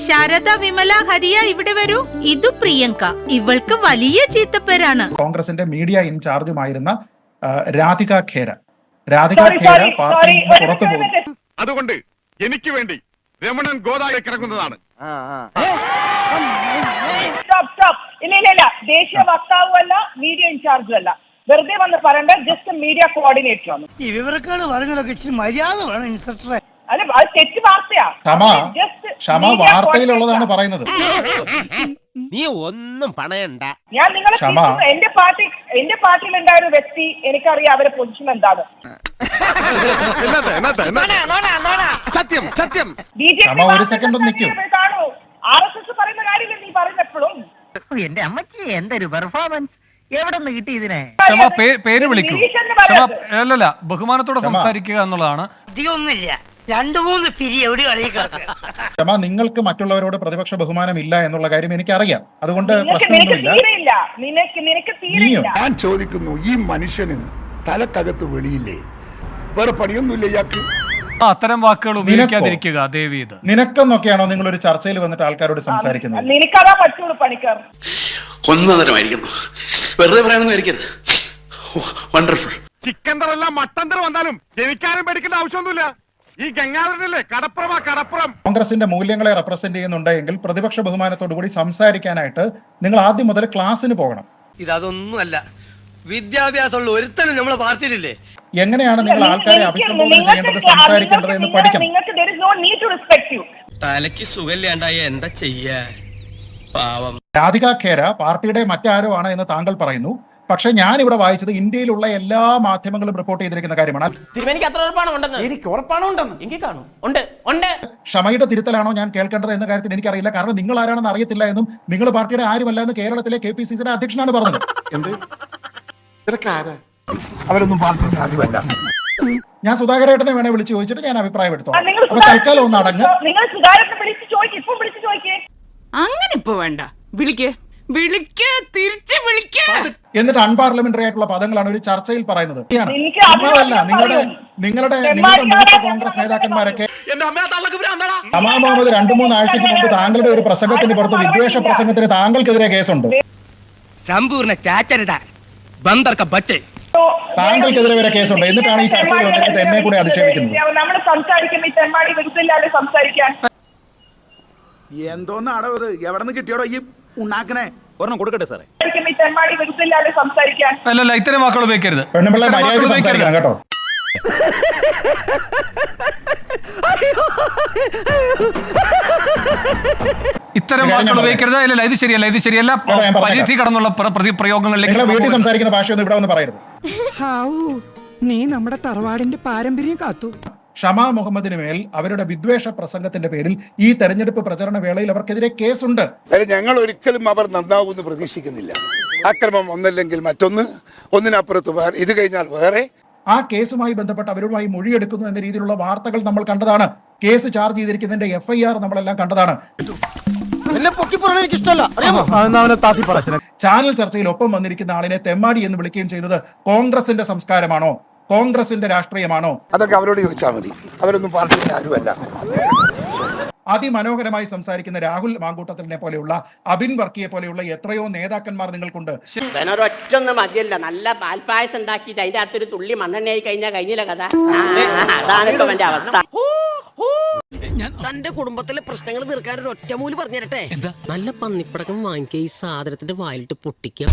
ശാരദ, വിമല, ഹരിയ ഇവിടെ വരൂ. ഇത് പ്രിയങ്ക. ഇവൾക്ക് വലിയ ചീത്തപ്പേരാണ്. കോൺഗ്രസിന്റെ മീഡിയ ഇൻചാർജുമായിരുന്ന രാധിക ഖേര പാർട്ടിയിൽ നിന്ന് പുറത്തു പോകും. അതുകൊണ്ട് എനിക്ക് വേണ്ടി രമണൻ ഗോദായിലേക്ക് ഇറങ്ങുന്നതാണ്. ഇല്ല, ദേശീയ വക്താവും അല്ല, മീഡിയ ഇൻചാർജും അല്ല. വെറുതെ വന്ന് പറയണ്ട, ജസ്റ്റ് മീഡിയ കോർഡിനേറ്റർ ആണ്. ഈ വിവരക്കാട് പറഞ്ഞതൊക്കെ ഇച്ചിരി മര്യാദ വേണം ഇൻസ്പെക്ടറെ. അല്ല, അത് തെറ്റ് വാർത്തയാ. ക്ഷമ വാർത്തയിലുള്ളതാണ് പറയുന്നത്. നീ ഒന്നും പണയണ്ട. ഞാൻ നിങ്ങളെ എന്റെ പാർട്ടിയിൽ ഉണ്ടായ ഒരു വ്യക്തി, എനിക്കറിയാം അവരുടെ പൊസിഷൻ എന്താണ്. സത്യം സത്യം. ഒരു സെക്കൻഡ് ഒന്ന് നിൽക്കൂ. RSS പറയുന്ന കാര്യമില്ല നീ പറയുന്നപ്പോഴും. എന്റെ അമ്മക്ക് എന്തൊരു പെർഫോമൻസ്, എവിടെ നിന്ന് കിട്ടി ഇതിനെ? ക്ഷമ പേര് വിളിക്കൂ. ക്ഷമ അല്ലല്ല, ബഹുമാനത്തോടെ സംസാരിക്കുക എന്നുള്ളതാണ്. ഇതൊന്നുമില്ല, 2-3 പിരി എവിടെ ക്ഷമ, നിങ്ങൾക്ക് മറ്റുള്ളവരോട് പ്രതിപക്ഷ ബഹുമാനം ഇല്ല എന്നുള്ള കാര്യം എനിക്കറിയാം. അതുകൊണ്ട് ഞാൻ ചോദിക്കുന്നു, ഈ മനുഷ്യന് തലക്കകത്ത് വെളിയില്ലേ? വേറെ പണിയൊന്നുമില്ല ഇയാൾക്ക്. അത്തരം വാക്കുകൾ ഉപയോഗിക്കാതിരിക്കുക ദേവി. ഇത് നിനക്കെന്നൊക്കെയാണോ നിങ്ങൾ ഒരു ചർച്ചയിൽ വന്നിട്ട് ആൾക്കാരോട് സംസാരിക്കുന്നത്? നിനക്കതാ പറ്റുള്ളൂ പണിക്കാർ. ഒന്നതരമായിരിക്കുന്നു, വെറുതെ പറയാനൊന്നും. വണ്ടർഫുൾ. ചിക്കൻ തറല്ല മട്ടൻ തറ വന്നാലും എനിക്കാരും പേടിക്കേണ്ട ആവശ്യമൊന്നുമില്ല. ഈ ഗംഗാധരനല്ലേ കടപ്പുറം. കോൺഗ്രസിന്റെ മൂല്യങ്ങളെ റെപ്രസെന്റ് ചെയ്യുന്നുണ്ടെങ്കിൽ പ്രതിപക്ഷ ബഹുമാനത്തോടു കൂടി സംസാരിക്കാനായിട്ട് നിങ്ങൾ ആദ്യം മുതൽ ക്ലാസ്സിന് പോകണം. ഇതൊന്നുമല്ല, വിദ്യാഭ്യാസമുള്ള ഒരുത്തനും നമ്മളെ പാർട്ടിയിലില്ലേ? എങ്ങനെയാണ് നിങ്ങൾ ആൾക്കാരെ അഭിസംബോധന ചെയ്യേണ്ടത്, സംസാരിക്കേണ്ടത് എന്ന് പഠിക്കണം. തലയ്ക്ക് സുഖമില്ലാണ്ടായ എന്താ ചെയ്യാ? പാവം. രാധിക ഖേര പാർട്ടിയുടെ മറ്റാരോ ആണ് എന്ന് താങ്കൾ പറയുന്നു. പക്ഷെ ഞാൻ ഇവിടെ വായിച്ചത് ഇന്ത്യയിലുള്ള എല്ലാ മാധ്യമങ്ങളും റിപ്പോർട്ട് ചെയ്തിരിക്കുന്ന കാര്യമാണ്. ക്ഷമയുടെ തിരുത്തലാണോ ഞാൻ കേൾക്കേണ്ടത് എന്ന കാര്യത്തിൽ എനിക്കറിയില്ല. കാരണം നിങ്ങൾ ആരാണെന്ന് അറിയത്തില്ല എന്നും നിങ്ങൾ പാർട്ടിയുടെ ആരുമല്ല എന്ന് കേരളത്തിലെ KPCCയുടെ അധ്യക്ഷനാണ് പറഞ്ഞത്. അവരൊന്നും പാർട്ടിയുടെ ആരുമല്ല. ഞാൻ സുധാകരേട്ടനെ വേണേ വിളിച്ച് ചോദിച്ചിട്ട് ഞാൻ അഭിപ്രായം എടുത്തോളാം. അപ്പൊ തൽക്കാലം ഒന്ന് അടങ്ങ്. അങ്ങനെ ഇപ്പൊ വേണ്ട, എന്നിട്ട് അൺപാർലമെന്ററി ആയിട്ടുള്ള പദങ്ങളാണ് ഒരു ചർച്ചയിൽ പറയുന്നത്. നിങ്ങളുടെ മൂത്ത കോൺഗ്രസ് നേതാക്കന്മാരൊക്കെ തമാ മുഹമ്മദ് 2-3 ആഴ്ചക്ക് മുമ്പ് താങ്കളുടെ ഒരു പ്രസംഗത്തിന് പുറത്ത് വിദ്വേഷ പ്രസംഗത്തിന് താങ്കൾക്കെതിരെ കേസുണ്ട്. സമ്പൂർണ്ണ ചാറ്റരുത താങ്കൾക്കെതിരെ വരെ കേസുണ്ട്. എന്നിട്ടാണ് ഈ ചർച്ചയിൽ വന്നിട്ട് എന്നെ കൂടെ അധിക്ഷേപിക്കുന്നത്. എന്തോന്നാടോ ഇത്? എവിടെ നിന്ന് കിട്ടിയോടോ ഈ ഉണ്ടാക്കണേ? ഒരെണ്ണം കൊടുക്കട്ടെ സാറേ. അല്ലല്ല, ഇത്തരം വാക്കുകൾ ഉപയോഗിക്കരുത്. പെണ്ണുപിള്ള മര്യാദ സംസാരിക്കണം കേട്ടോ. ഇത്തരം വാക്കുകൾ ഉപയോഗിക്കരുത്. അല്ലല്ല, ഇത് ശരിയല്ല. പരിധി കടന്നുള്ള പ്രയോഗങ്ങളിലേക്ക് വീട്ടിൽ സംസാരിക്കുന്ന ഭാഷയൊന്നും ഇവിടെ ഒന്ന് പറയരുത്. നീ നമ്മുടെ തറവാടിന്റെ പാരമ്പര്യം കാത്തു. ഷമാ മുഹമ്മദിന് മേൽ അവരുടെ വിദ്വേഷ പ്രസംഗത്തിന്റെ പേരിൽ ഈ തെരഞ്ഞെടുപ്പ് പ്രചരണ വേളയിൽ അവർക്കെതിരെ കേസുണ്ട്. ഞങ്ങൾ ഒരിക്കലും അവർ നന്നാവുമെന്ന് പ്രതീക്ഷിക്കുന്നില്ല. അക്രമം ഒന്നല്ലെങ്കിൽ മറ്റൊന്ന്, ഒന്നിനപ്പുറത്ത് ഇത് കഴിഞ്ഞാൽ വേറെ. ആ കേസുമായി ബന്ധപ്പെട്ട് അവരുമായി മൊഴിയെടുക്കുന്നു എന്ന രീതിയിലുള്ള വാർത്തകൾ നമ്മൾ കണ്ടതാണ്. കേസ് ചാർജ് ചെയ്തിരിക്കുന്നതിന്റെ FIR നമ്മളെല്ലാം കണ്ടതാണ്. ചാനൽ ചർച്ചയിൽ ഒപ്പം വന്നിരിക്കുന്ന ആളിനെ തെമ്മാടി എന്ന് വിളിക്കുകയും ചെയ്തത് കോൺഗ്രസിന്റെ സംസ്കാരമാണോ, കോൺഗ്രസിന്റെ രാഷ്ട്രീയമാണോ? അതൊക്കെ അവരോട് ചോദിച്ചാൽ മതി. അവരൊന്നും പാർട്ടിയുടെ ആരുമല്ല. അതിമനോഹരമായി സംസാരിക്കുന്ന രാഹുൽ മാങ്കൂട്ടത്തിനെ പോലെയുള്ള, അബിൻ വർക്കിയെ പോലെയുള്ള എത്രയോ നേതാക്കന്മാർ നിങ്ങൾക്കുണ്ട്. ഒറ്റൊന്നും മതിയല്ല, നല്ല പാൽപ്പായസം ഉണ്ടാക്കിയിട്ട് അതിന്റെ അകത്തൊരു തുള്ളി മണ്ണെണ്ണയായി കഴിഞ്ഞില്ല കഥ. അതാണ് ഇപ്പൊ എന്റെ അവസ്ഥ. തന്റെ കുടുംബത്തിലെ പ്രശ്നങ്ങൾ തീർക്കാൻ ഒരു ഒറ്റമൂലി പറഞ്ഞു തരട്ടെ. നല്ല പന്നിപ്പടക്കം വാങ്ങിക്കുക, ഈ സാധനത്തിന്റെ വായിലിട്ട് പൊട്ടിക്കാം.